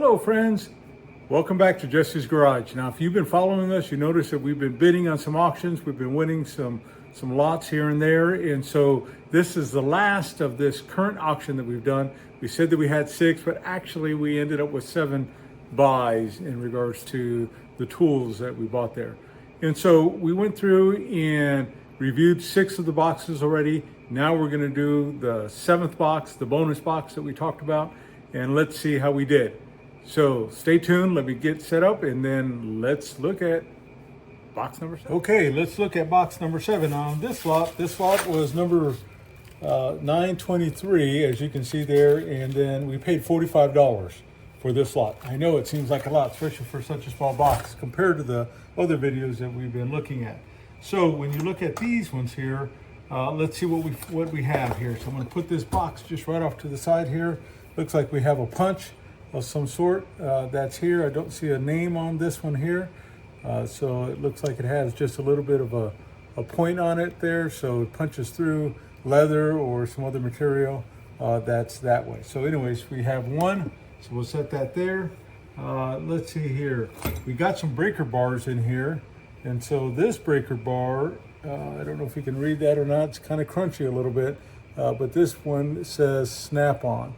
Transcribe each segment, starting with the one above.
Hello friends, welcome back to Jesse's Garage. Now if you've been following us, you notice that we've been bidding on some auctions. We've been winning some lots here and there, and so this is the last of this current auction that we've done. We said that we had 6, but actually we ended up with 7 buys in regards to the tools that we bought there. And so we went through and reviewed 6 of the boxes already. Now we're going to do the 7th box, the bonus box that we talked about, and let's see how we did. So stay tuned, let me get set up, and then let's look at box number 7. Okay, let's look at box number 7. On this lot was number 923, as you can see there, and then we paid $45 for this lot. I know it seems like a lot, especially for such a small box compared to the other videos that we've been looking at. So when you look at these ones here, let's see what we have here. So I'm going to put this box just right off to the side here. Looks like we have a punch of some sort that's here. I don't see a name on this one here, so it looks like it has just a little bit of a point on it there, so it punches through leather or some other material that's that way. So anyways, we have one, so we'll set that there. Let's see here, we got some breaker bars in here, and so this breaker bar, I don't know if you can read that or not, it's kind of crunchy a little bit, but this one says snap on,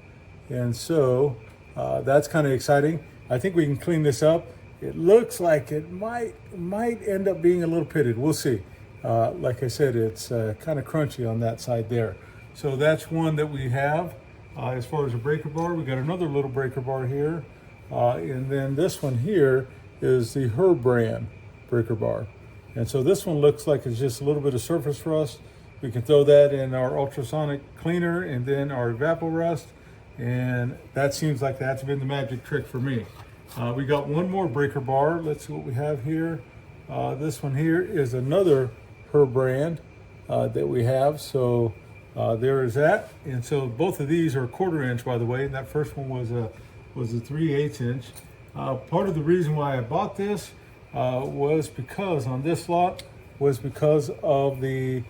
and so that's kind of exciting. I think we can clean this up. It looks like it might end up being a little pitted. We'll see. Like I said, it's kind of crunchy on that side there. So that's one that we have. As far as a breaker bar, we got another little breaker bar here. And then this one here is the Her brand breaker bar. And so this one looks like it's just a little bit of surface rust. We can throw that in our ultrasonic cleaner and then our evaporust. And that seems like that's been the magic trick for me. We got one more breaker bar. Let's see what we have here. This one here is another Her brand that we have. So there is that. And so both of these are 1/4 inch, by the way. And that first one was a 3/8 inch. Part of the reason why I bought this was because on this lot was because of the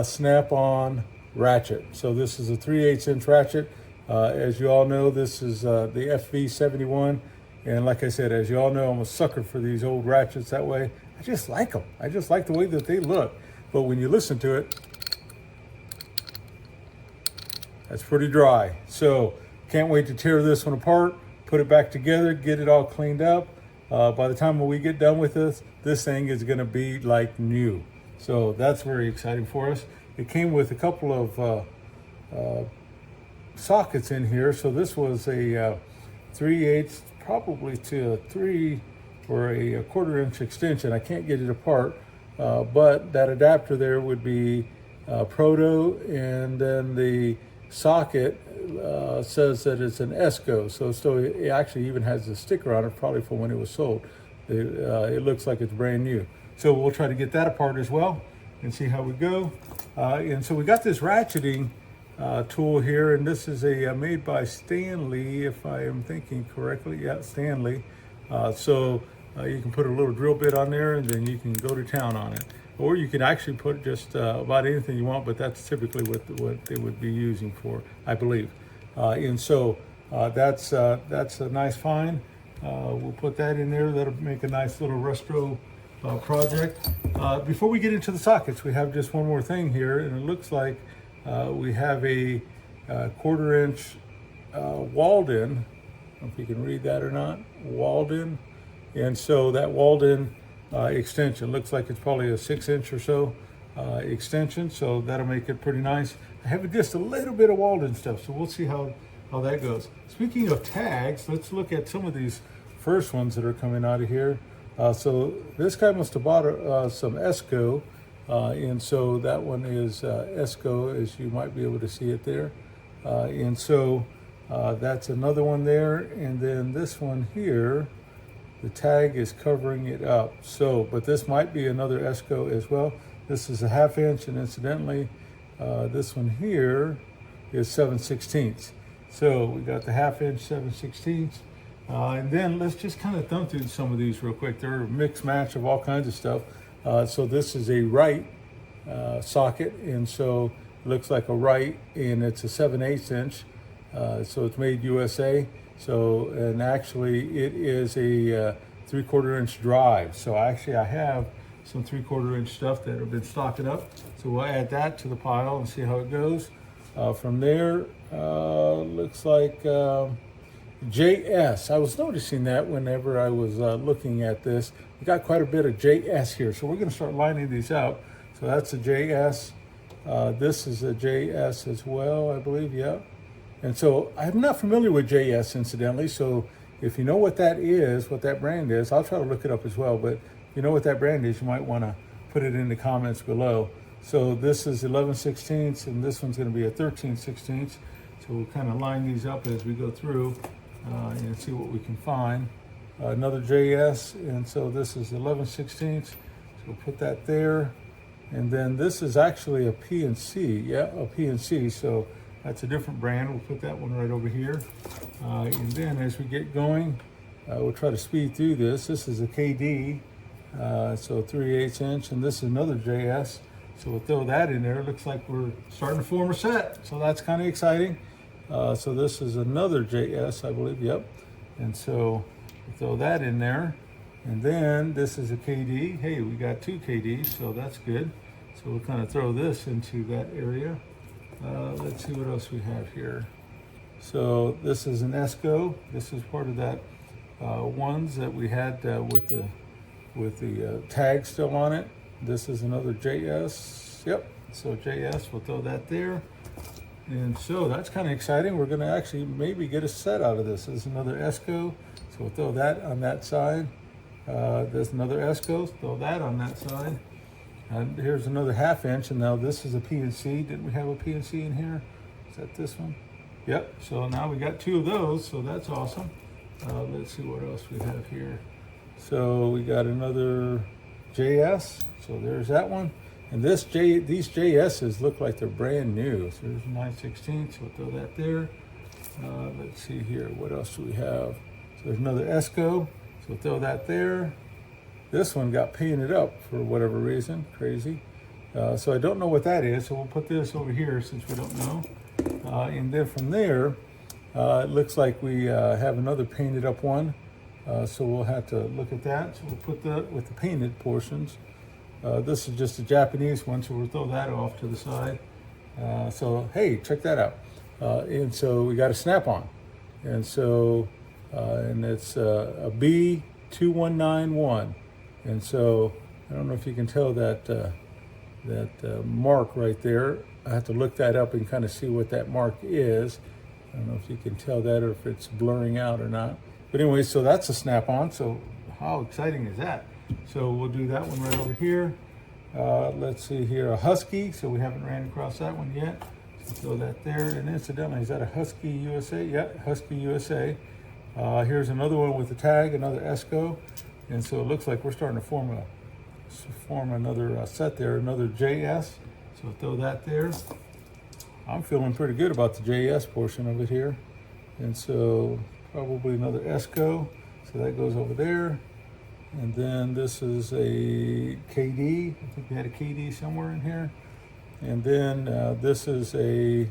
snap-on ratchet. So this is a 3/8 inch ratchet. As you all know, this is the FV71, and like I said, as you all know, I'm a sucker for these old ratchets that way. I just like them. I just like the way that they look. But when you listen to it, that's pretty dry. So can't wait to tear this one apart, put it back together, get it all cleaned up. By the time we get done with this thing is going to be like new. So that's very exciting for us. It came with a couple of sockets in here, so this was a 3/8 probably to a 3 or a 1/4 inch extension. I can't get it apart, but that adapter there would be proto, and then the socket says that it's an ESCO, so it actually even has a sticker on it, probably from when it was sold. It looks like it's brand new, so we'll try to get that apart as well and see how we go. And so we got this ratcheting tool here, and this is a made by Stanley, if I am thinking correctly. Yeah, Stanley. So you can put a little drill bit on there, and then you can go to town on it. Or you can actually put just about anything you want, but that's typically what they would be using for, I believe. And so that's a nice find. We'll put that in there. That'll make a nice little resto project. Before we get into the sockets, we have just one more thing here, and it looks like we have a 1/4 inch Walden. I don't know if you can read that or not. Walden. And so that Walden extension looks like it's probably a 6 inch or so extension. So that'll make it pretty nice. I have just a little bit of Walden stuff, so we'll see how that goes. Speaking of tags, let's look at some of these first ones that are coming out of here. So this guy must have bought some ESCO. And so that one is ESCO, as you might be able to see it there. And so that's another one there. And then this one here, the tag is covering it up. So, but this might be another ESCO as well. This is a 1/2 inch, and incidentally, this one here is 7/16. So we got the 1/2 inch 7/16. And then let's just kind of thumb through some of these real quick. They're a mix match of all kinds of stuff. So this is a right socket, and so it looks like a right, and it's a 7/8 inch. So it's made USA. So, and actually it is a 3/4 inch drive. So actually I have some 3/4 inch stuff that have been stocking up. So we'll add that to the pile and see how it goes. From there, looks like JS. I was noticing that whenever I was looking at this. We got quite a bit of JS here. So we're going to start lining these up. So that's a JS. This is a JS as well, I believe, yeah. And so I'm not familiar with JS, incidentally. So if you know what that is, what that brand is, I'll try to look it up as well. But if you know what that brand is, you might want to put it in the comments below. So this is 11/16, and this one's going to be a 13/16. So we'll kind of line these up as we go through and see what we can find. Another JS, and so this is 11/16. So we'll put that there. And then this is actually a PNC, yeah, a PNC. So that's a different brand. We'll put that one right over here. And then as we get going, we'll try to speed through this. This is a KD, so 3/8 inch, and this is another JS. So we'll throw that in there. It looks like we're starting to form a set. So that's kind of exciting. So this is another JS, I believe, yep. And so we'll throw that in there. And then this is a KD. Hey, we got 2 KDs, so that's good. So we'll kind of throw this into that area. Let's see what else we have here. So this is an ESCO. This is part of that ones that we had with the tag still on it. This is another JS. Yep. So JS, we'll throw that there. And so that's kind of exciting. We're going to actually maybe get a set out of this. This is another ESCO. So we'll throw that on that side. There's another ESCO. Throw that on that side. And here's another 1/2 inch, and now this is a PNC. Didn't we have a PNC in here? Is that this one? Yep, so now we got 2 of those, so that's awesome. Let's see what else we have here. So we got another JS, so there's that one. And these JSs look like they're brand new. So there's 9/16, so we'll throw that there. Let's see here, what else do we have? So there's another ESCO, so we'll throw that there. This one got painted up for whatever reason, crazy. So I don't know what that is, so we'll put this over here since we don't know. And then from there, it looks like we have another painted up one. So we'll have to look at that. So we'll put that with the painted portions. This is just a Japanese one, so we'll throw that off to the side. So, hey, check that out. And so we got a snap-on. And so, and it's a B2191. And so I don't know if you can tell that mark right there. I have to look that up and kind of see what that mark is. I don't know if you can tell that or if it's blurring out or not. But anyway, so that's a snap-on. So how exciting is that? So we'll do that one right over here. Let's see here, a Husky. So we haven't ran across that one yet. So throw that there. And incidentally, is that a Husky USA? Yeah, Husky USA. Here's another one with a tag, another ESCO. And so it looks like we're starting to form another set there, another JS. So throw that there. I'm feeling pretty good about the JS portion of it here. And so probably another ESCO. So that goes over there. And then this is a KD. I think we had a KD somewhere in here. And then this is a,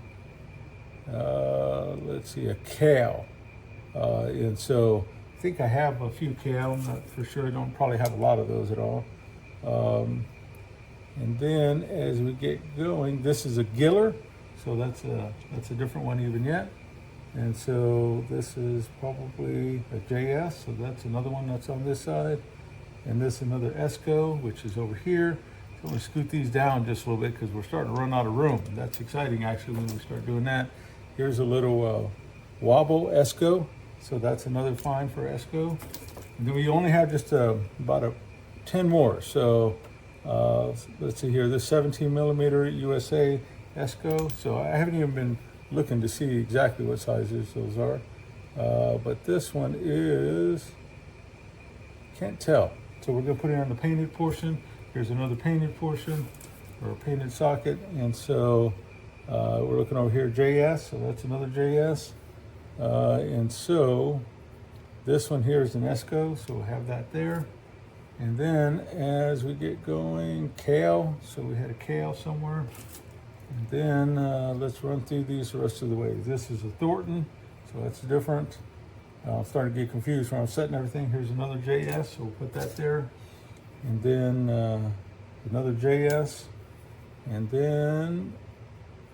let's see, a Cal. And so I think I have a few Cal, I'm not for sure. I don't probably have a lot of those at all. And then as we get going, this is a Giller. So that's a different one even yet. And so this is probably a JS. So that's another one that's on this side. And this is another ESCO, which is over here. So I'm going to scoot these down just a little bit because we're starting to run out of room. That's exciting actually when we start doing that. Here's a little wobble ESCO. So that's another find for ESCO. And then we only have just about 10 more. So let's see here, this 17 millimeter USA ESCO. So I haven't even been looking to see exactly what sizes those are. But this one is, can't tell. So we're gonna put it on the painted portion. Here's another painted portion, or a painted socket. And so we're looking over here, JS, so that's another JS. And so this one here is an ESCO, so we'll have that there. And then as we get going, Cal, so we had a Cal somewhere. And then let's run through these the rest of the way. This is a Thornton, so that's different. I'm starting to get confused when I'm setting everything. Here's another JS, so we'll put that there. And then another JS, and then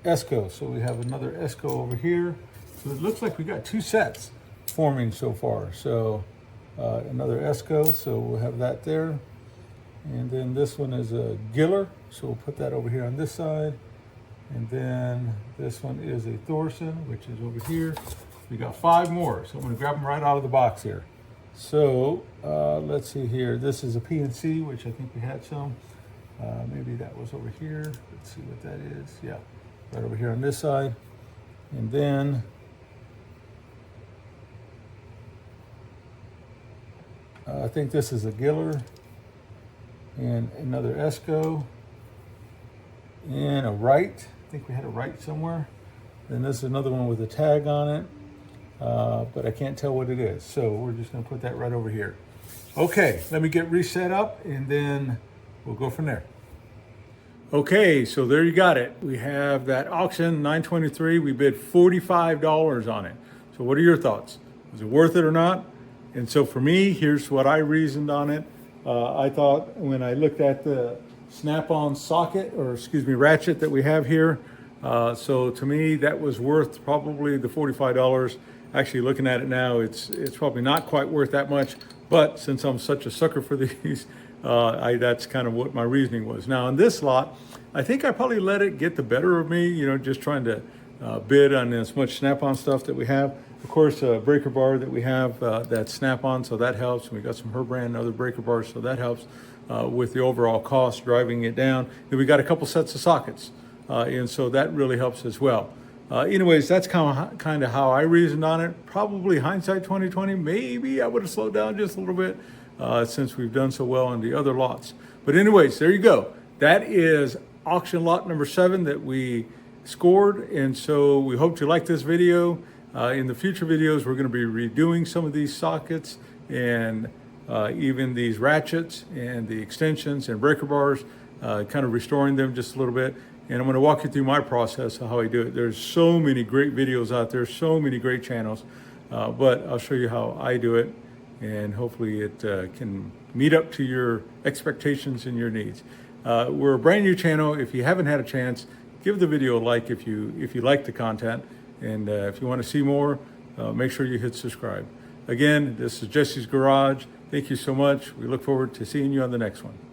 ESCO. So we have another ESCO over here. So it looks like we got 2 sets forming so far. So another ESCO, so we'll have that there. And then this one is a Giller, so we'll put that over here on this side. And then this one is a Thorson, which is over here. We got 5 more, so I'm gonna grab them right out of the box here. So let's see here. This is a PNC, which I think we had some. Maybe that was over here. Let's see what that is. Yeah, right over here on this side. And then I think this is a Giller and another ESCO and a Wright. I think we had a Wright somewhere. Then this is another one with a tag on it, but I can't tell what it is. So we're just gonna put that right over here. Okay, let me get reset up and then we'll go from there. Okay, so there you got it. We have that auction 923. We bid $45 on it. So what are your thoughts? Was it worth it or not? And so for me, here's what I reasoned on it. I thought when I looked at the snap-on socket, or excuse me, ratchet that we have here, so to me that was worth probably the $45. Actually, looking at it now, it's probably not quite worth that much. But since I'm such a sucker for these, that's kind of what my reasoning was. Now in this lot, I think I probably let it get the better of me. You know, just trying to bid on as much snap-on stuff that we have. Of course, a breaker bar that we have that's snap-on, so that helps. We got some Herbrand and other breaker bars, so that helps with the overall cost, driving it down. And we got a couple sets of sockets, and so that really helps as well. Anyways, that's kind of how I reasoned on it. Probably hindsight 2020, maybe I would have slowed down just a little bit since we've done so well on the other lots. But anyways, there you go. That is auction lot number 7 that we scored, and so we hope you like this video. In the future videos, we're going to be redoing some of these sockets and even these ratchets and the extensions and breaker bars, kind of restoring them just a little bit. And I'm going to walk you through my process of how I do it. There's so many great videos out there, so many great channels, but I'll show you how I do it, and hopefully it can meet up to your expectations and your needs. We're a brand new channel. If you haven't had a chance, give the video a like if you like the content. And if you want to see more, make sure you hit subscribe. Again, this is Jesse's Garage. Thank you so much. We look forward to seeing you on the next one.